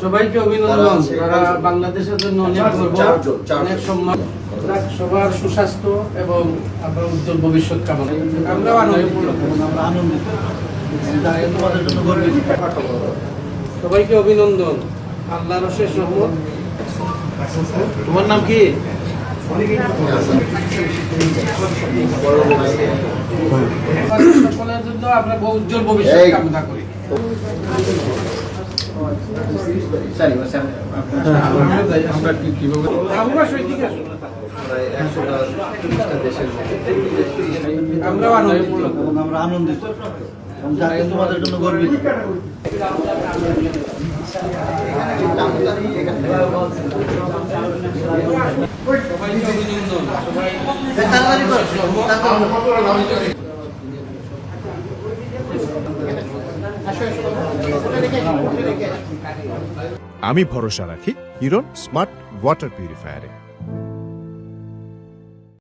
সবাইকে অভিনন্দন। তারা বাংলাদেশের জন্য অনেক গর্ব, অনেক সম্মান। সবার সুস্বাস্থ্য এবং আপনার উজ্জ্বল ভবিষ্যৎ কামনা। আমরাও আনন্দিত। সবাইকে অভিনন্দন। আল্লাহর অশেষ রহমত। তোমার নাম কি? সকলের জন্য আমরা উজ্জ্বল ভবিষ্যৎ কামনা করি। আমরাও আনন্দিত। তোমাদের জন্য গর্বিত। আমি ভরসা রাখি হিরন স্মার্ট ওয়াটার পিউরিফায়ারে।